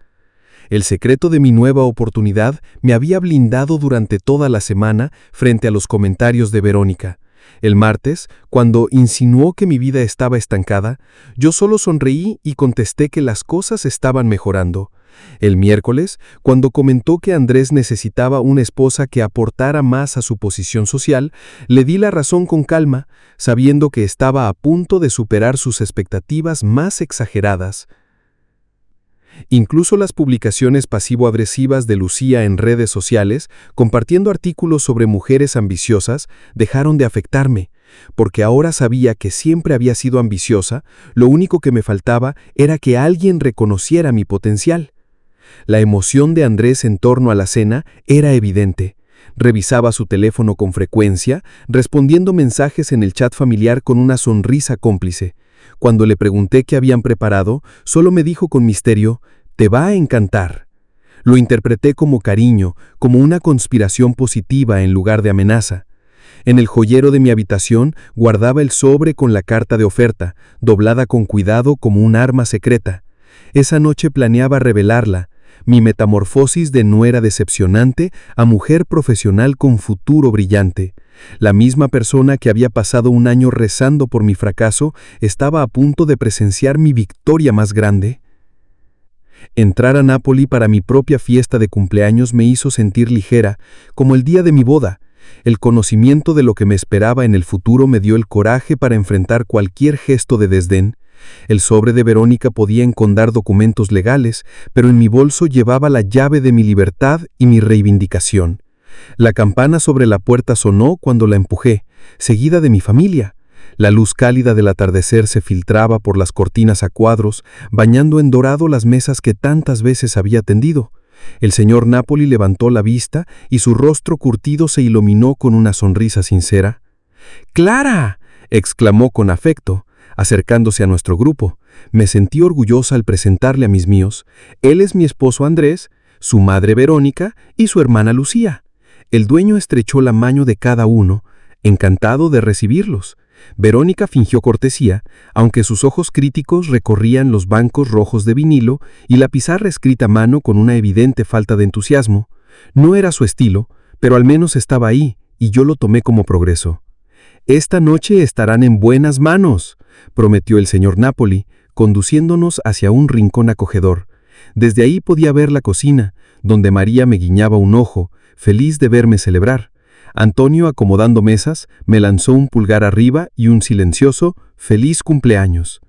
El secreto de mi nueva oportunidad me había blindado durante toda la semana frente a los comentarios de Verónica. El martes, cuando insinuó que mi vida estaba estancada, yo solo sonreí y contesté que las cosas estaban mejorando. El miércoles, cuando comentó que Andrés necesitaba una esposa que aportara más a su posición social, le di la razón con calma, sabiendo que estaba a punto de superar sus expectativas más exageradas. Incluso las publicaciones pasivo-agresivas de Lucía en redes sociales, compartiendo artículos sobre mujeres ambiciosas, dejaron de afectarme, porque ahora sabía que siempre había sido ambiciosa, lo único que me faltaba era que alguien reconociera mi potencial. La emoción de Andrés en torno a la cena era evidente. Revisaba su teléfono con frecuencia, respondiendo mensajes en el chat familiar con una sonrisa cómplice. Cuando le pregunté qué habían preparado, solo me dijo con misterio, «Te va a encantar». Lo interpreté como cariño, como una conspiración positiva en lugar de amenaza. En el joyero de mi habitación guardaba el sobre con la carta de oferta, doblada con cuidado como un arma secreta. Esa noche planeaba revelarla. Mi metamorfosis de nuera decepcionante a mujer profesional con futuro brillante. La misma persona que había pasado un año rezando por mi fracaso estaba a punto de presenciar mi victoria más grande. Entrar a Napoli para mi propia fiesta de cumpleaños me hizo sentir ligera, como el día de mi boda. El conocimiento de lo que me esperaba en el futuro me dio el coraje para enfrentar cualquier gesto de desdén. El sobre de Verónica podía encondar documentos legales, pero en mi bolso llevaba la llave de mi libertad y mi reivindicación. La campana sobre la puerta sonó cuando la empujé, seguida de mi familia. La luz cálida del atardecer se filtraba por las cortinas a cuadros, bañando en dorado las mesas que tantas veces había tendido. El señor Napoli levantó la vista y su rostro curtido se iluminó con una sonrisa sincera. «¡Clara!», exclamó con afecto, acercándose a nuestro grupo. Me sentí orgullosa al presentarle a mis míos. Él es mi esposo Andrés, su madre Verónica y su hermana Lucía. El dueño estrechó la mano de cada uno, encantado de recibirlos. Verónica fingió cortesía, aunque sus ojos críticos recorrían los bancos rojos de vinilo y la pizarra escrita a mano con una evidente falta de entusiasmo. No era su estilo, pero al menos estaba ahí, y yo lo tomé como progreso. «Esta noche estarán en buenas manos», prometió el señor Napoli, conduciéndonos hacia un rincón acogedor. Desde ahí podía ver la cocina, donde María me guiñaba un ojo, feliz de verme celebrar. Antonio, acomodando mesas, me lanzó un pulgar arriba y un silencioso «Feliz cumpleaños».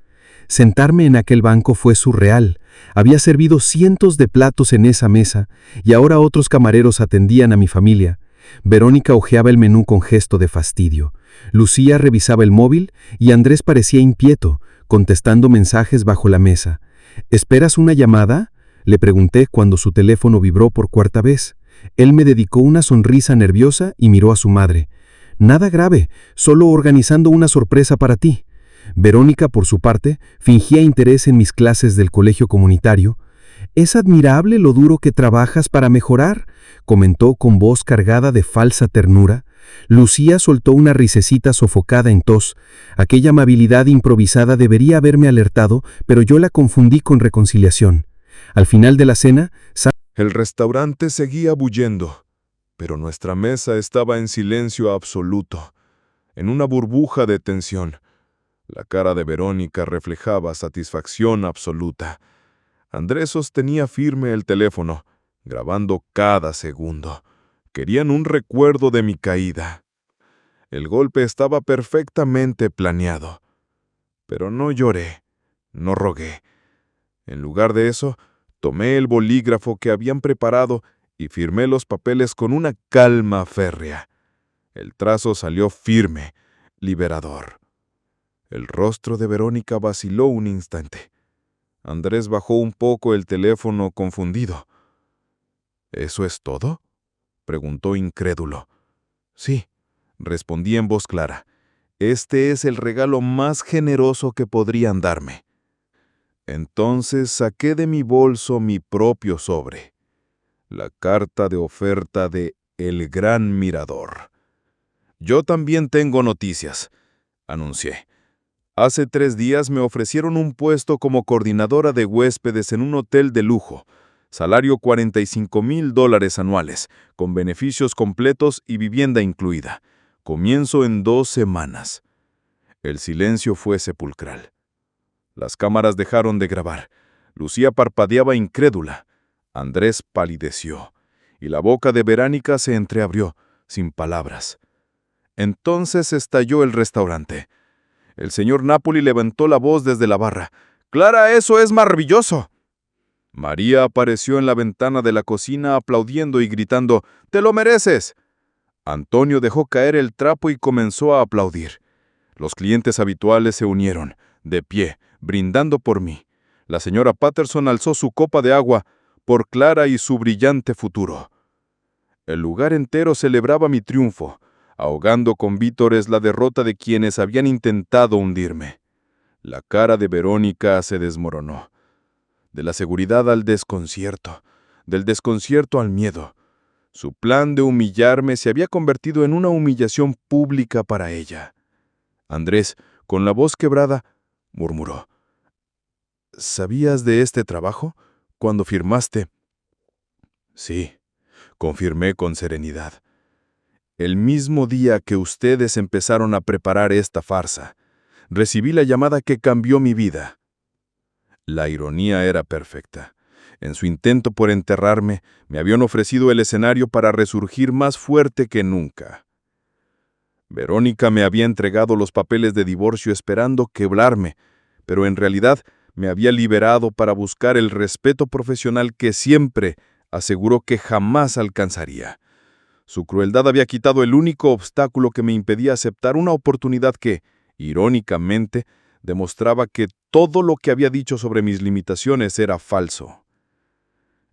Sentarme en aquel banco fue surreal. Había servido cientos de platos en esa mesa, y ahora otros camareros atendían a mi familia. Verónica hojeaba el menú con gesto de fastidio. Lucía revisaba el móvil y Andrés parecía inquieto, contestando mensajes bajo la mesa. «¿Esperas una llamada?», le pregunté cuando su teléfono vibró por cuarta vez. Él me dedicó una sonrisa nerviosa y miró a su madre. «Nada grave, solo organizando una sorpresa para ti». Verónica, por su parte, fingía interés en mis clases del colegio comunitario. «Es admirable lo duro que trabajas para mejorar», comentó con voz cargada de falsa ternura. Lucía soltó una risecita sofocada en tos. Aquella amabilidad improvisada debería haberme alertado, pero yo la confundí con reconciliación. Al final de la cena, El restaurante seguía bullendo, pero nuestra mesa estaba en silencio absoluto, en una burbuja de tensión. La cara de Verónica reflejaba satisfacción absoluta. Andrés sostenía firme el teléfono, grabando cada segundo. Querían un recuerdo de mi caída. El golpe estaba perfectamente planeado. Pero no lloré, no rogué. En lugar de eso, tomé el bolígrafo que habían preparado y firmé los papeles con una calma férrea. El trazo salió firme, liberador. El rostro de Verónica vaciló un instante. Andrés bajó un poco el teléfono confundido. ¿Eso es todo?, preguntó incrédulo. Sí, respondí en voz clara. Este es el regalo más generoso que podrían darme. Entonces saqué de mi bolso mi propio sobre, la carta de oferta de El Gran Mirador. «Yo también tengo noticias», anuncié. «Hace 3 días me ofrecieron un puesto como coordinadora de huéspedes en un hotel de lujo, salario $45,000 anuales, con beneficios completos y vivienda incluida. Comienzo en 2 semanas». El silencio fue sepulcral. Las cámaras dejaron de grabar. Lucía parpadeaba incrédula. Andrés palideció, y la boca de Verónica se entreabrió, sin palabras. Entonces estalló el restaurante. El señor Napoli levantó la voz desde la barra. «¡Clara, eso es maravilloso!». María apareció en la ventana de la cocina aplaudiendo y gritando: «¡Te lo mereces!». Antonio dejó caer el trapo y comenzó a aplaudir. Los clientes habituales se unieron, de pie, brindando por mí. La señora Patterson alzó su copa de agua por Clara y su brillante futuro. El lugar entero celebraba mi triunfo, ahogando con vítores la derrota de quienes habían intentado hundirme. La cara de Verónica se desmoronó. De la seguridad al desconcierto, del desconcierto al miedo. Su plan de humillarme se había convertido en una humillación pública para ella. Andrés, con la voz quebrada, murmuró: «¿Sabías de este trabajo cuando firmaste?». «Sí», confirmé con serenidad. «El mismo día que ustedes empezaron a preparar esta farsa, recibí la llamada que cambió mi vida». La ironía era perfecta. En su intento por enterrarme, me habían ofrecido el escenario para resurgir más fuerte que nunca. Verónica me había entregado los papeles de divorcio esperando quebrarme, pero en realidad me había liberado para buscar el respeto profesional que siempre aseguró que jamás alcanzaría. Su crueldad había quitado el único obstáculo que me impedía aceptar una oportunidad que, irónicamente, demostraba que todo lo que había dicho sobre mis limitaciones era falso.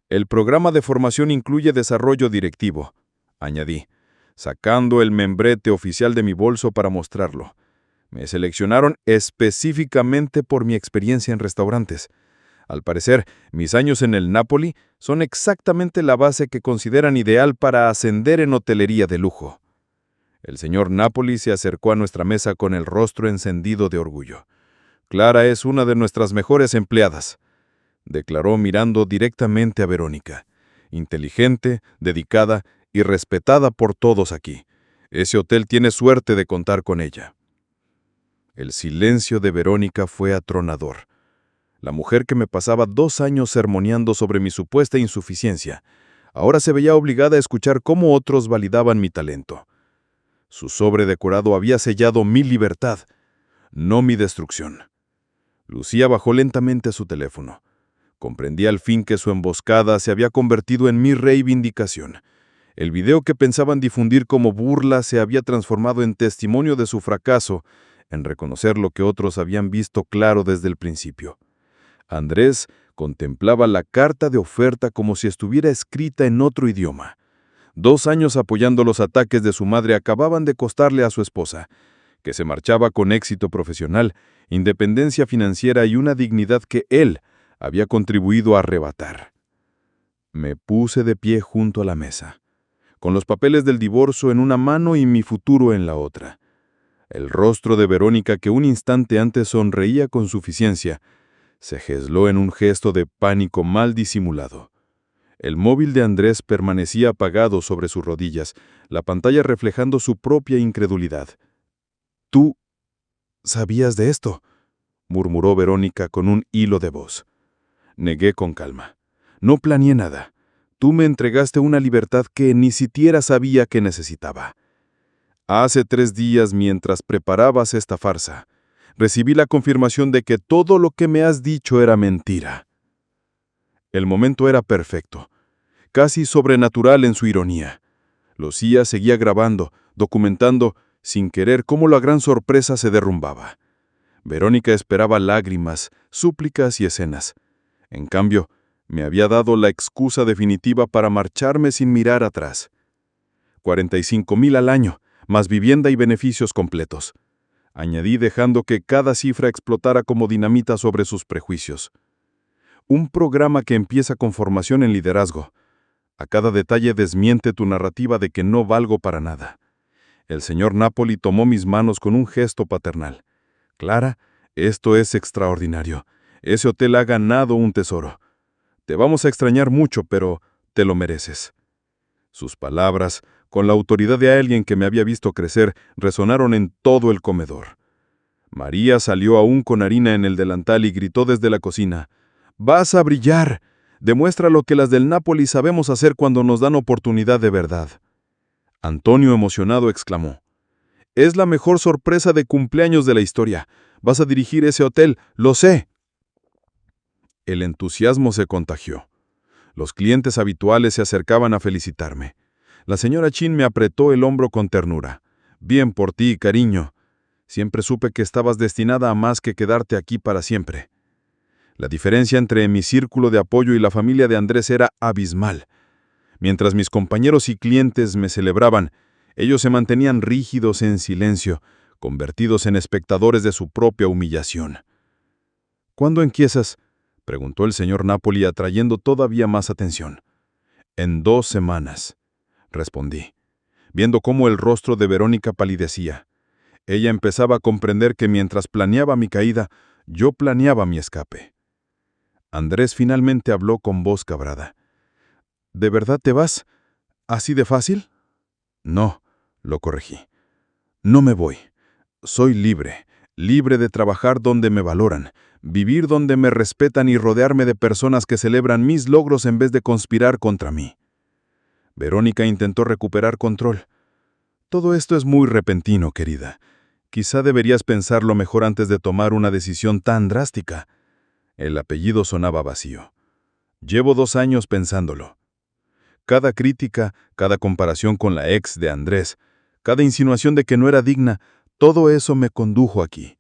«El programa de formación incluye desarrollo directivo», añadí, sacando el membrete oficial de mi bolso para mostrarlo. Me seleccionaron específicamente por mi experiencia en restaurantes. Al parecer, mis años en el Napoli son exactamente la base que consideran ideal para ascender en hotelería de lujo. El señor Napoli se acercó a nuestra mesa con el rostro encendido de orgullo. «Clara es una de nuestras mejores empleadas», declaró mirando directamente a Verónica. «Inteligente, dedicada y respetada por todos aquí. Ese hotel tiene suerte de contar con ella». El silencio de Verónica fue atronador. La mujer que me pasaba 2 años sermoneando sobre mi supuesta insuficiencia, ahora se veía obligada a escuchar cómo otros validaban mi talento. Su sobre decorado había sellado mi libertad, no mi destrucción. Lucía bajó lentamente a su teléfono. Comprendí al fin que su emboscada se había convertido en mi reivindicación. El video que pensaban difundir como burla se había transformado en testimonio de su fracaso, en reconocer lo que otros habían visto claro desde el principio. Andrés contemplaba la carta de oferta como si estuviera escrita en otro idioma. 2 años apoyando los ataques de su madre acababan de costarle a su esposa, que se marchaba con éxito profesional, independencia financiera y una dignidad que él había contribuido a arrebatar. Me puse de pie junto a la mesa, con los papeles del divorcio en una mano y mi futuro en la otra. El rostro de Verónica, que un instante antes sonreía con suficiencia, se gesló en un gesto de pánico mal disimulado. El móvil de Andrés permanecía apagado sobre sus rodillas, la pantalla reflejando su propia incredulidad. «¿Tú sabías de esto?», murmuró Verónica con un hilo de voz. Negué con calma. «No planeé nada. Tú me entregaste una libertad que ni siquiera sabía que necesitaba. Hace 3 días, mientras preparabas esta farsa, recibí la confirmación de que todo lo que me has dicho era mentira». El momento era perfecto, casi sobrenatural en su ironía. Lucía seguía grabando, documentando, sin querer, cómo la gran sorpresa se derrumbaba. Verónica esperaba lágrimas, súplicas y escenas. En cambio, me había dado la excusa definitiva para marcharme sin mirar atrás. 45,000 al año, más vivienda y beneficios completos. Añadí dejando que cada cifra explotara como dinamita sobre sus prejuicios. Un programa que empieza con formación en liderazgo. A cada detalle desmiente tu narrativa de que no valgo para nada. El señor Napoli tomó mis manos con un gesto paternal. «Clara, esto es extraordinario. Ese hotel ha ganado un tesoro. Te vamos a extrañar mucho, pero te lo mereces». Sus palabras, con la autoridad de alguien que me había visto crecer, resonaron en todo el comedor. María salió aún con harina en el delantal y gritó desde la cocina: «¡Vas a brillar! Demuestra lo que las del Napoli sabemos hacer cuando nos dan oportunidad de verdad». Antonio, emocionado, exclamó: «Es la mejor sorpresa de cumpleaños de la historia. Vas a dirigir ese hotel, lo sé». El entusiasmo se contagió. Los clientes habituales se acercaban a felicitarme. La señora Chin me apretó el hombro con ternura. «Bien por ti, cariño. Siempre supe que estabas destinada a más que quedarte aquí para siempre». La diferencia entre mi círculo de apoyo y la familia de Andrés era abismal. Mientras mis compañeros y clientes me celebraban, ellos se mantenían rígidos en silencio, convertidos en espectadores de su propia humillación. «¿Cuándo empiezas?», preguntó el señor Napoli, atrayendo todavía más atención. «En 2 semanas», respondí, viendo cómo el rostro de Verónica palidecía. Ella empezaba a comprender que mientras planeaba mi caída, yo planeaba mi escape. Andrés finalmente habló con voz quebrada. «¿De verdad te vas? ¿Así de fácil?». «No», lo corregí. «No me voy. Soy libre, libre de trabajar donde me valoran, vivir donde me respetan y rodearme de personas que celebran mis logros en vez de conspirar contra mí». Verónica intentó recuperar control. «Todo esto es muy repentino, querida. Quizá deberías pensarlo mejor antes de tomar una decisión tan drástica». El apellido sonaba vacío. «Llevo 2 años pensándolo». Cada crítica, cada comparación con la ex de Andrés, cada insinuación de que no era digna, todo eso me condujo aquí.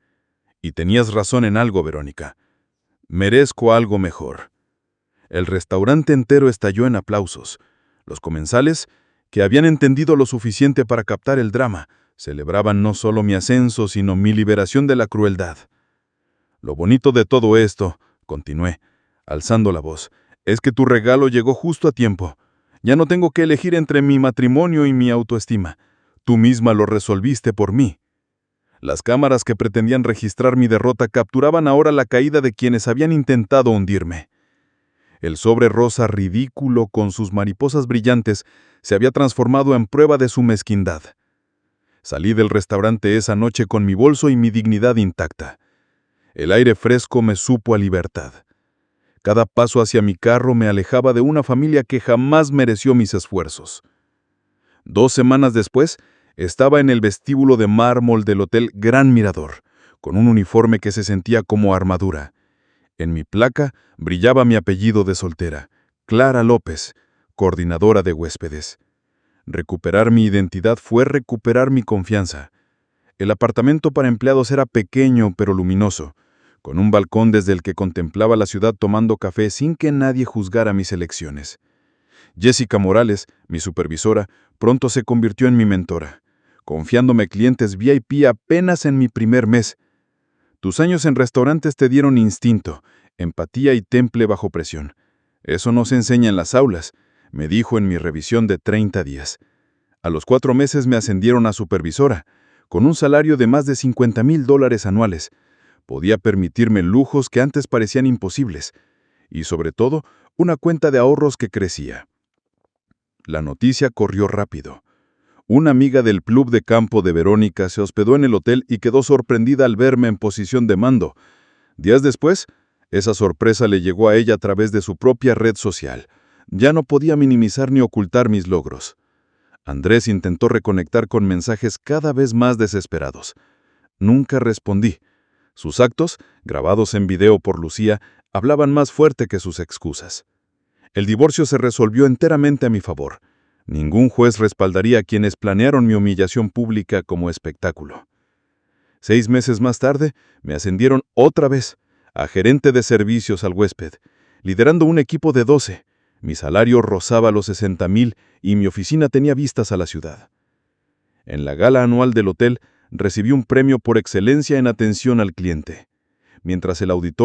Y tenías razón en algo, Verónica. Merezco algo mejor. El restaurante entero estalló en aplausos. Los comensales, que habían entendido lo suficiente para captar el drama, celebraban no solo mi ascenso, sino mi liberación de la crueldad. «Lo bonito de todo esto», continué, alzando la voz, «es que tu regalo llegó justo a tiempo. Ya no tengo que elegir entre mi matrimonio y mi autoestima. Tú misma lo resolviste por mí». Las cámaras que pretendían registrar mi derrota capturaban ahora la caída de quienes habían intentado hundirme. El sobre rosa ridículo con sus mariposas brillantes se había transformado en prueba de su mezquindad. Salí del restaurante esa noche con mi bolso y mi dignidad intacta. El aire fresco me supo a libertad. Cada paso hacia mi carro me alejaba de una familia que jamás mereció mis esfuerzos. 2 semanas después, estaba en el vestíbulo de mármol del Hotel Gran Mirador, con un uniforme que se sentía como armadura. En mi placa brillaba mi apellido de soltera, Clara López, coordinadora de huéspedes. Recuperar mi identidad fue recuperar mi confianza. El apartamento para empleados era pequeño pero luminoso, con un balcón desde el que contemplaba la ciudad tomando café sin que nadie juzgara mis elecciones. Jessica Morales, mi supervisora, pronto se convirtió en mi mentora, confiándome clientes VIP apenas en mi primer mes. Tus años en restaurantes te dieron instinto, empatía y temple bajo presión. Eso no se enseña en las aulas, me dijo en mi revisión de 30 días. A los 4 meses me ascendieron a supervisora, con un salario de más de $50,000 anuales. Podía permitirme lujos que antes parecían imposibles, y sobre todo, una cuenta de ahorros que crecía. La noticia corrió rápido. Una amiga del club de campo de Verónica se hospedó en el hotel y quedó sorprendida al verme en posición de mando. Días después, esa sorpresa le llegó a ella a través de su propia red social. Ya no podía minimizar ni ocultar mis logros. Andrés intentó reconectar con mensajes cada vez más desesperados. Nunca respondí. Sus actos, grabados en video por Lucía, hablaban más fuerte que sus excusas. El divorcio se resolvió enteramente a mi favor. Ningún juez respaldaría a quienes planearon mi humillación pública como espectáculo. 6 meses más tarde, me ascendieron otra vez a gerente de servicios al huésped, liderando un equipo de 12. Mi salario rozaba los 60,000 y mi oficina tenía vistas a la ciudad. En la gala anual del hotel, recibí un premio por excelencia en atención al cliente, mientras el auditor